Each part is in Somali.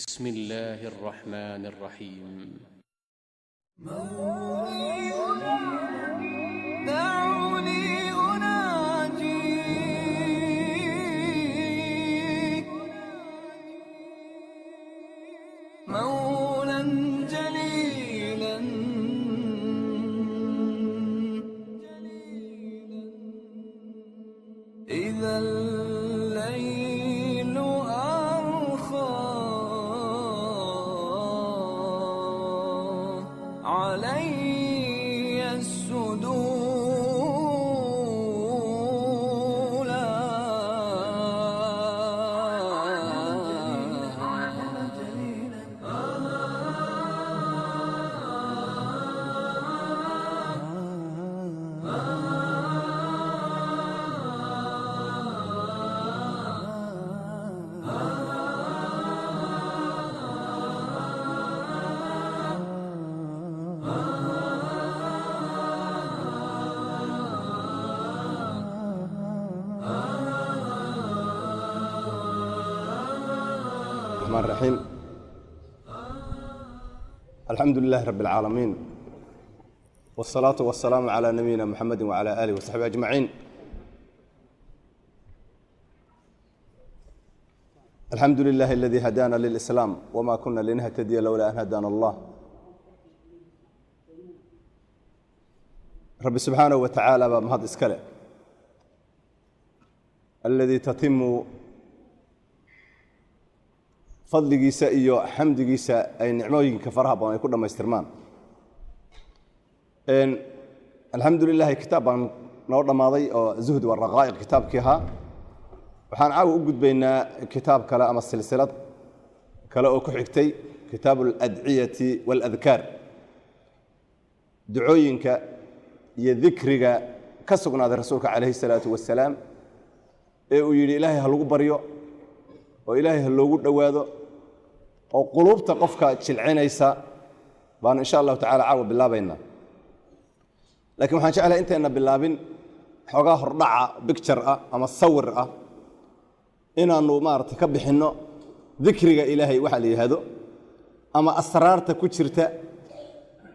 بسم الله الرحمن الرحيم. دعوني أناجي مولا جليلا إذا الليل أرخى علي السدولا الرحمن الرحيم. الحمد لله رب العالمين، والصلاة والسلام على نبينا محمد وعلى آله وصحبه أجمعين. الحمد لله الذي هدانا للإسلام وما كنا لنهتدي لولا أن هدانا الله. رب سبحانه وتعالى بمهد إسكاله الذي تتم fadligiisa iyo xamdigiisa ay nicmooyinka faraha badan ay ku dhameystirmaan. alxamdulilah kitaab baan noo dhammaaday oo zuhd wa raqaa'iq kitaabkii ahaa. waxaan caawa u gudbaynaa kitaab kale ama silsilad kale oo ku xigtay kitaabu aladciyati waaladkaar, ducooyinka iyo dikriga ka sugnaaday rasuulka calayhi salaatu wasalaam ee uu yidhi ilaahay ha lagu baryo oo ilaahay ha loogu dhowaado oo quluubta qofka jilcinaysa baan insha allahu tacaala caawa bilaabaynaa. laakiin waxaan jeclahay intayna bilaabin xoogaa hordhaca bicture ah ama sawir ah inaannu maaragtay ka bixinno dikriga ilaahay waxaa la yidhaahdo ama asraarta ku jirta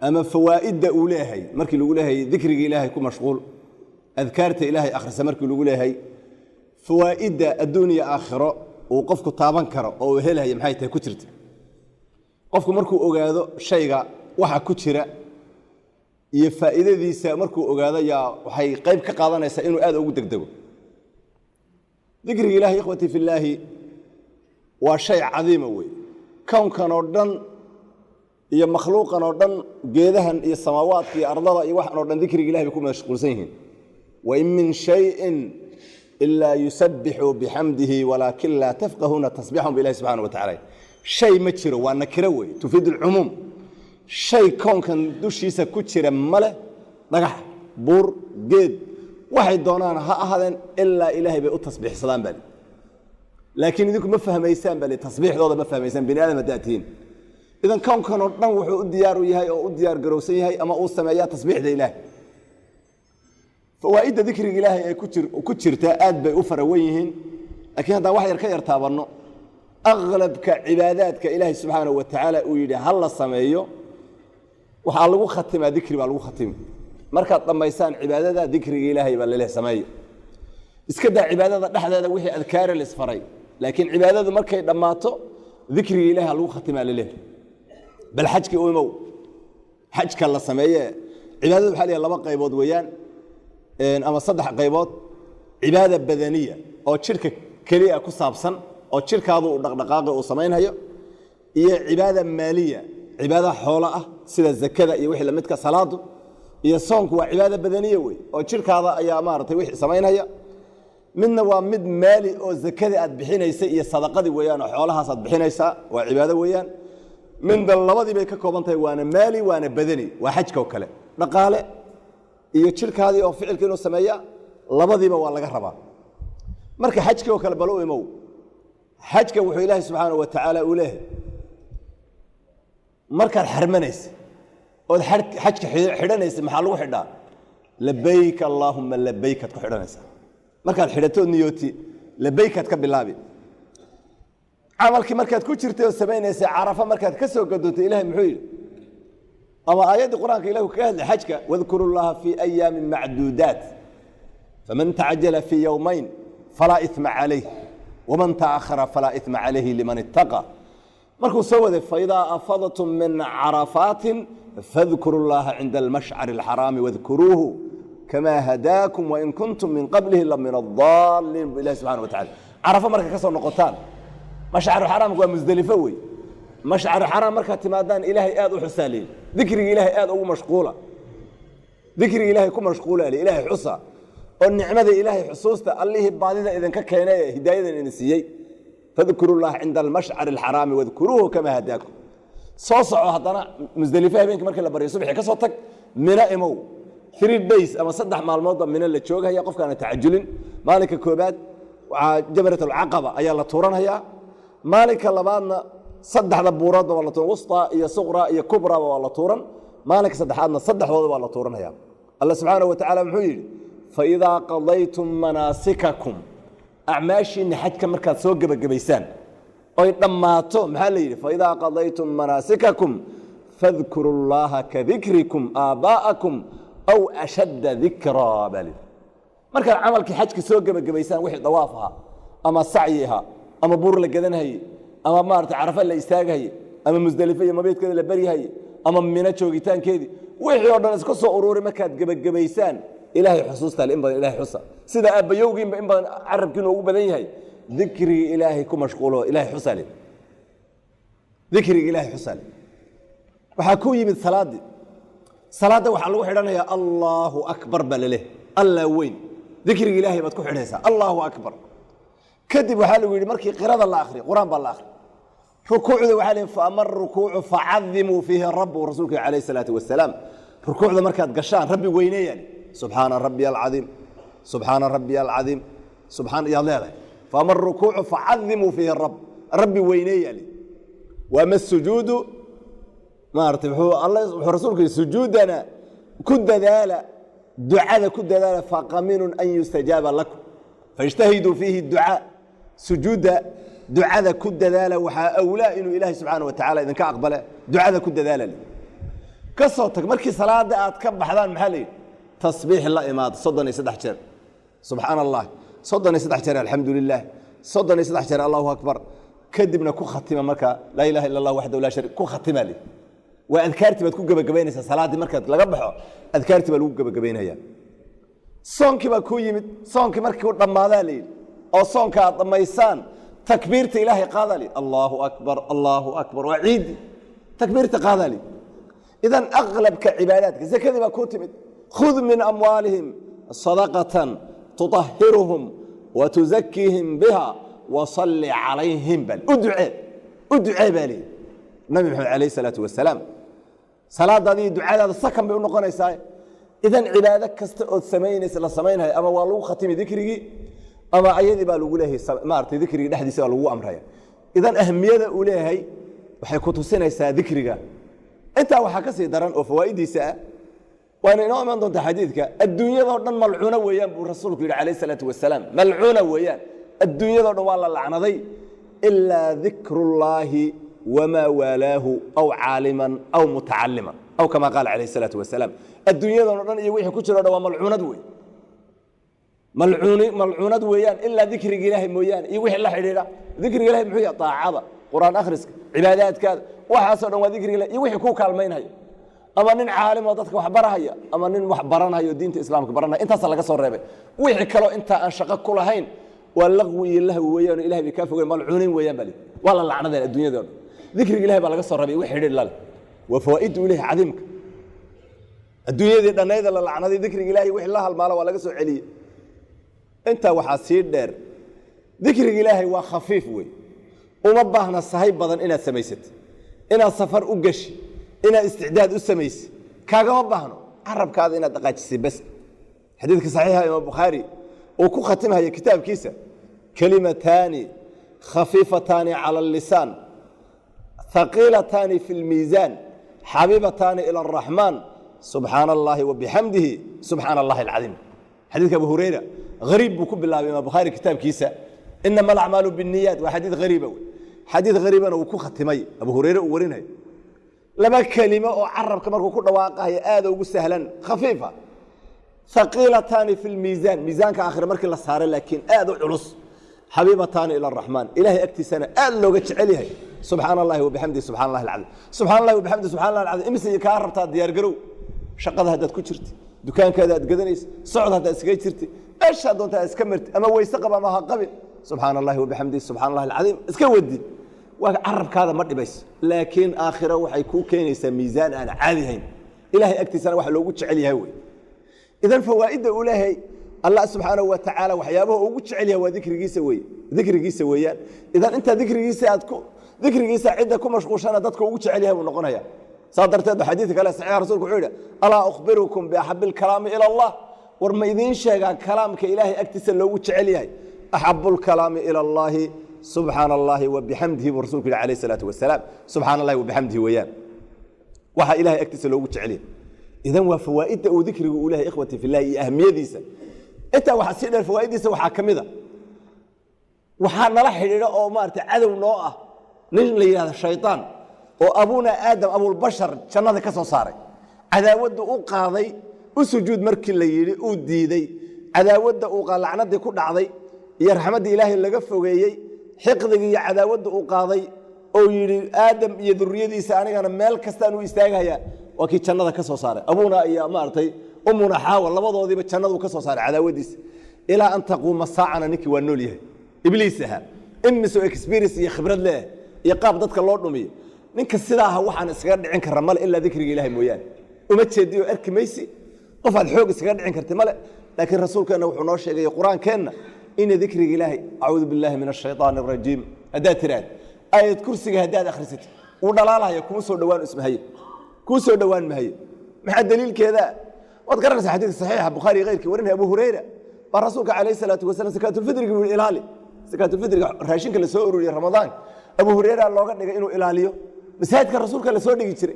ama fawaa'idda uu leeyahay markii lagu leeyahay dikriga ilaahay ku mashquul, adkaarta ilaahay akhrisa markii lagu leeyahay fawaa'idda adduuniya aakhiro uu qofku taaban karo oo uu helaya maxay tahay ku jirta. qofku markuu ogaado shayga waxa ku jira iyo faa'iidadiisa markuu ogaado yaa waxay qayb ka qaadanaysaa inuu aad ugu degdego. dikriga ilaahay ikhwati fillaahi waa shay cadiima wey. kownkan oo dhan iyo makhluuqan oo dhan, geedahan iyo samaawaadka iyo ardada iyo waxan oo dhan dikriga ilahay bay ku mashquulsan yihiin. wain min shayin ilaa yusabixuu bixamdihi walaakin laa tafqahuuna tasbiixahum bilahi subxaana wa tacala. shay ma jiro, waa nakiro wey, tufiid alcumuum. shay kownkan dushiisa ku jira male, dhagax, buur, geed, waxay doonaan ha ahaadeen ilaa ilaahay bay u tasbiixsadaan bali. laakiin idinku ma fahmaysaan bali, tasbiixdooda ma fahmaysaan, bini aadam haddaad tihiin. idan kownkan oo dhan wuxuu u diyaar u yahay oo u diyaar garowsan yahay ama uu sameeyaa tasbiixda ilaahay. fawaa'idda dikriga ilaahay ay ku jirta aad bay u farawan yihiin. laakiin haddaan wax yar ka yar taabanno, aqlabka cibaadaadka ilaahay subxaanahu wa tacaala uu yidhi ha la sameeyo waxaa lagu khatimaa dikri baa lagu khatimi. markaad dhammaysaan cibaadada dikriga ilaahay baa laleh sameeyo. iska daa cibaadada dhexdeeda wixii adkaare laisfaray, laakiin cibaadadu markay dhammaato dikriga ilaahay ha lagu khatimaa laleh. bal xajkii u imow, xajka la sameeye cibaadadu waxaa leeyahay laba qaybood weeyaan ama saddex qaybood. cibaada badaniya oo jidhka keliya ku saabsan oo jidhkaadu uu dhaqdhaqaaqi uu samaynhayo, iyo cibaada maaliya, cibaada xoolo ah sida zakada iyo wixii lamidka, salaadu iyo soonku waa cibaada badaniya wey oo jidhkaada ayaa maaragtay wixii samaynhaya. midna waa mid maali oo zakadii aad bixinaysay iyo sadaqadii weeyaan oo xoolahaas aad bixinaysaa, waa cibaado weeyaan. midna labadii bay ka kooban tahay, waana maali waana badani, waa xajka oo kale, dhaqaale iyo jidhkaadii oo ficilka inuu sameeya, labadiiba waa laga rabaa. marka xajkii oo kale bal u imow. xajka wuxuu ilaahay subxaanahu wa tacaala uu leeyahay markaad xarmanaysa ood xajka xidhanaysa maxaa lagu xidhaa? labayk allaahuma labaykaad ku xidhanaysaa. markaad xidhatood niyooti labaykaad ka bilaabi. camalkii markaad ku jirtay oo samaynaysa carafa markaad ka soo gadootay ilaahay muxuu yidhi ama aayadda qur-aanka ilaahu kaga hadlay xajka wadkuru llaha fii ayaamin macduudaat faman tacajala fii yowmayn falaa isma calayh waman ta'akhara falaa isma calayhi liman ittaqa markuu soo waday faidaa afadtum min carafaatin fadkuru llaha cinda almashcari alxaraami wadkuruuhu kamaa hadaakum wain kuntum min qablihi la min adaalliin bu ilahi subxana wa tacala carafo markay ka soo noqotaan mashcaru xaraamku waa musdelifo wey mashcaru xaraam markaad timaadaan ilaahay aad u xusaaleeyey dikriga ilaahay aad ugu mashquula dikriga ilaahay ku mashquula le ilaahay xusa oo nicmada ilaahay xusuusta allihii baadida idinka keenay ee hidaayadan idin siiyey fadkuru llaha cinda almashcari alxaraami wadkuruuhu kamaa hadaakum soo soco haddana musdelifo habeenkii markii la baryo subaxii ka soo tag mina imow 3 days ama 3 maalmoodba mina la joogaya qofkaana tacajulin maalinka koobaad waxaa jamrat alcaqaba ayaa la tuuranhayaa maalinka labaadna 3 buuroodba waa la tuuran wusta iyo suqra iyo kubra waa la tuuran maalinka saddexaadna 3dooda waa la tuuranhayaa allah subxaanahu wa tacaala muxuu yidhi faidaa qadaytum manaasikakum acmaashiinna xajka markaad soo gebagabaysaan oy dhammaato maxaa la yidhi faidaa qadaytum manaasikakum fadkuru llaha kadikrikum aabaa'akum aw ashadda dikraa baa lidhi markaad camalkii xajka soo gebagabaysaan wixii dawaaf ahaa ama sacyi ahaa ama buur la gadanhaye ama maarata carafa la istaaghaye ama musdelifo iyo mabeedkeeda la baryahaye ama mino joogitaankeedii wixii oo dhan iska soo uruuri markaad gebagabaysaan ilaahay xusuustaale in badan ilahay xusa sida aabbayowgiinba in badan carabkiinu ugu badan yahay dikrigii ilaahay ku mashquulo ilaahay xusaale dikrigii ilaahay xusaale waxaa ku yimid salaaddii salaadda waxaa lagu xidhanayaa allaahu akbar baa laleh allah weyn dikrigi ilaahay baad ku xidhaysaa allaahu akbar kadib waxaa lagu yidhi markii qirada la akhriyo qur-aan baa la akhriyo rukuucda waxaa leeyahay faama rukuucu facadimuu fiihi rabbu rasuulka calayhi salaatu wasalaam rukuucda markaad gashaan rabbi weyneeyaan subxaana rabbiya alcadiim subxaana rabbiya alcadiim subxaan yaad leedahay faama rukuucu facadimuu fiihi rabb rabbi weyneeyaan waama sujuudu maartay wuxuu rasuulku yidhi sujuudana ku dadaala ducada ku dadaala faqaminun an yustajaaba lakum faijtahiduu fiihi ducaa sujuudda ducada ku dadaala waxaa awlaa inuu ilaahay subxaana wa tacala idinka aqbale ducada ku dadaala ka soo tag markii salaada aad ka baxdaan maxaa la yidhi tasbiix la imaado 33 jeer subxaana allah 33 jeer alxamdu lilah 33 jeer allahu akbar kadibna ku khatima marka laa ilaha illa allah waxdahu laa shariik ku khatima leh waa adkaartii baad ku gebagabaynaysaa salaaddii markaad laga baxo adkaartii baa lagu gebagabaynayaa soonkii baa ku yimid soonkii markii u dhammaadaa la yidhi oo soonka aad dhammaysaan takbiirta ilaahay qaadaa layidhi allaahu akbar waa ciidi takbiirta qaadaa layidhi idan aqlabka cibaadaadka zakadii baa ku timid khud min amwaalihim sadaqatan tuطahiruhum wa tuzakiihim biha wasalli calayhim bal u ducee baa layidhi nabi maxamed calayh salaatu wasalaam salaadaadii ducadaada sakan bay u noqonaysaa idan cibaado kasta ood samaynaysa la samaynaya ama waa lagu khatimi dikrigii ama ayadii baa lagu leeyahay maartay dikrigii dhexdiisa baa lagu amraya idan ahmiyada uu leeyahay waxay ku tusinaysaa dikriga intaa waxaa ka sii daran oo fawaa'idiisa ah waana inoo iman doontaa xadiidka adduunyadoo dhan malcuuna weeyaan buu rasuulku yidhi calayh salaatu wasalaam malcuuna weeyaan adduunyadoo dhan waa la lacnaday ilaa dikrullaahi wamaa waalaahu aw caaliman aw mutacaliman aw kama qaala calayh salaatu wasalaam adduunyadoo dhan iyo wixii ku jiro dhan waa malcuunad wey malcuunad weeyaan ilaa dikriga ilaahay mooyaane iyo wixii la xidhiidha dikriga ilahay muxuu yahay taacada quraan akhriska cibaadaadkaada waxaasoo dhan waa dikriga ilahay iyo wixii kuu kaalmaynhaya ama nin caalim oo dadka wax barahaya ama nin wax baranhayo diinta islaamka baranaya intaasa laga soo reebay wixii kaloo intaa aan shaqo ku lahayn waa laqwi iyo lahwi weeyaan ilahay bay kaa fogeyn malcuunin weeyaan baa waa la lacnadeen adduunyadoo dhan dikriga ilahay baa laga soo reebay wix xidhiidh lale waa fawaa'idu ilahi cadiimka adduunyadii dhannayda la lacnaday dikriga ilaahay wixii la halmaalo waa laga soo celiyey intaa waxaa sii dheer dikriga ilaahay waa khafiif wey uma baahna sahay badan inaad samaysatid inaad safar u gashi inaad isticdaad u samaysid kaagama baahno carabkaada inaad dhaqaajisay bas xadiidka saxiixa imaam bukhaari uu ku khatimhaya kitaabkiisa kalimataani khafiifataani cala allisaan haqiilataani fi lmiisaan xabiibataani ila araxmaan subxaana allaahi wabixamdihi subxaana allahi alcadiim xadiidka abu hurayra hariib buu ku bilaabay imaam bukhaari kitaabkiisa inama alacmaalu binniyaat waa xadiid hariiba wey حديث غريب أنا وكو ختمي أبو هريرة ورينه لما كلمة أو عرب كما كل واقع هي آذى وسهلا خفيفة ثقيلتان في الميزان ميزان كآخر مركز للصار لكن آذى علص حبيبتان إلى الرحمن إلهي أكتسنا آذى لو قتش عليها سبحان الله وبحمده سبحان الله العظيم سبحان الله وبحمده سبحان الله العظيم إمسي يكاربتها ديار قرو شقد هذا كشرتي دكان كذا تقدنيس صعد هذا اسكيتشرتي ايش هذا انت اسكمرت اما ويسقب ما قبل سبحان الله وبحمده سبحان الله العظيم اسكودي وعرب هذا مر بس لكن اخره waxay ku keenaysaa miisaan aan caadi ahayn ilaahay agtiisana wax loogu jecel yahay way idan fawaa'ida ilaahay Allah subhanahu wa ta'ala waxyaabaha ugu jecel yahay waa dhikrigiisa weeyaan idan inta dhikrigiisa aad ku dhikrigiisa cida ku mashquulshana dadka ugu jecel yahay uu noqonaya صادرت حديث قال صحيح رسولك وحيدا ألا أخبركم بأحب الكلام إلى الله ورما إذين شيئا كلامك إلهي أكتسل لو وجعليه أحب الكلام إلى الله سبحان الله وبحمده ورسولك عليه الصلاة والسلام سبحان الله وبحمده وياه وحا إلهي أكتسل لو وجعليه إذن وفوائد وذكر أولاه إخوتي في الله أهمية ديسة أنت وحسينا الفوائد ديسة وحا كمذا وحا نرحل إلى أمارة عدو نوعه نجلي هذا الشيطان وأبونا آدم أبو البشر جنة كسو صاري عداود قاضي وسجود مركي الليلي وديدي عداود قال لعنتي كل عضي يرحمدي إلهي اللي قفوغيي حقدي عداود قاضي أو يري آدم يذريدي ساني أنا مال كستان ويستاغها وكي جنة كسو صاري أبونا يا مارتي أمنا حاول لبضو دي بجنة كسو صاري عداوديس إلى أن تقوم الساعة نكي ونوليه إبليسها إمسو إكسبيريس يخبرد له يقاب ضدك اللورد نمي ninka sidaa waxaan iskaga dhicin karaa mal illa dhikriga ilaahay mooyaan uma jeediyo arkimaysi qof aad xoog iskaga dhicin kartay male laakiin rasuulkeena wuxuu noo sheegay quraankeena in dhikriga ilaahay a'uudu billahi minash shaytaanir rajiim hadaa tiraad ayad kursiga hadaad akhrisatay uu dhalaalahay kuma soo dhawaan ismahay ku soo dhawaan mahay maxaa daliilkeeda wad garanaysaa xadiis saxiix bukhari qeyrkii warinay abu hurayra ba rasuulka kaleey salaatu wasalaam zakaatul fidriga uu ilaali zakaatul fidriga raashinka la soo ururiyay ramadaan abu hurayra looga dhigay inuu ilaaliyo مساعدك الرسول كان لسه دقي تري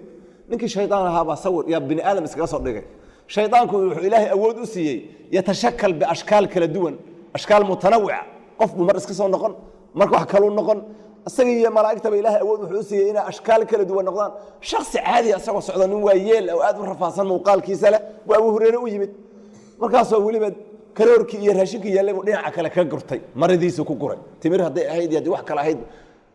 نك الشيطان هذا صور يا بني آدم اسكت صدقه شيطانك إلهي أود أسيء يتشكل بأشكال كلا دون أشكال متنوعة قف بمرس كسر نقن مركو حكلون نقن السجية ملائكة بإلهي أود أسيء هنا أشكال كلا دون نقدان شخص عادي أسوأ سعودان ويل أو آدم رفاصا وقال كيسلة وأبو هريرة ويجمد مركاسه ولمد كلورك يرهشك يلا ودين عكلا كجرتي مريض سكوكوري تمر هذا هيد يدي واحد كلا هيد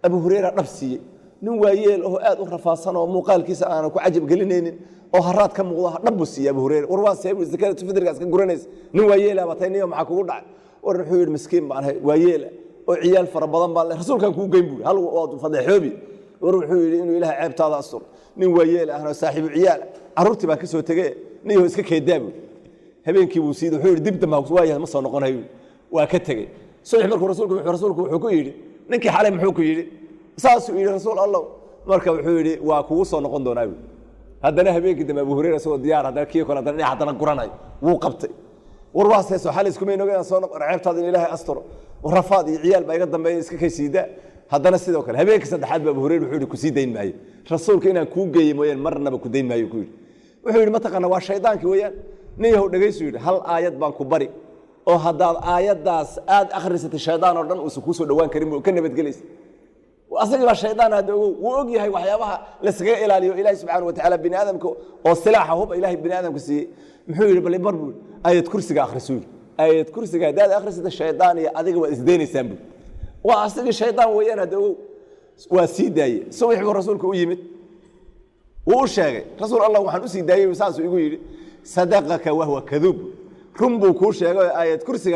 أبو هريرة نفسي نويل أو آد رفاصا ومقال كيسة أنا كعجب قلنين أو هرات كم والله نبصي يا أبو هريرة ورواس يا أبو الزكاة تفدر قاس كجرنيس نويل أبطيني يوم معك وقع والرحول المسكين معناه ويل وعيال فربضان بالله الرسول كان كون جنبه هل هو فضل حبي والرحول إنه إله عيب هذا الصر نويل أنا صاحب عيال عرفتي ما كسوة تجاه نيو إسكك يدابو هبين كيبو سيد وحول دبت ما هو سوايا مصر نقول هيو وكتجي صلح مركو رسولك حكويلي نكي حالي محكويلي ساسو إلى رسول الله مركب حولي وكوسا نقول دوناوي هذا نه بيك دم أبو هريرة سو ديار هذا كيف كنا درني حتى نقرناي وقبت ورواس يسوع حالس كمين وجينا صون رعبت هذا الإله أستر ورفاضي عيال بيقدم بيسك كيسيدا هذا نسيد وكل هبيك سد حد أبو هريرة وحولي كسيدين معي رسول كنا كوجي موين مرنا بكودين معي كوي وحولي ما تقنا والشيطان كويان نيه نجيسود هل آيات بانكوبري أو هذا آيات داس آد آخر الشيطان أردن وسكوسو دوان كريم وكنا بتجلس وأصلاً الشيطان هذا وأجي هاي وحيابها لسجى إلى إلهي سبحانه وتعالى بني آدم والسلاح هو إلهي بني آدم كسي محول باللي بربول آية كرسي آخر سوي آية كرسي هذا آخر سيد الشيطان أديك وإزديني سامبل وأصلاً الشيطان ويانا هذا وسيد داي سوي حب الرسول كويمت وشاقي رسول الله وحن أسيد داي وساسو يقول صدقك وهو كذوب رمبو كوشاقي آية كرسي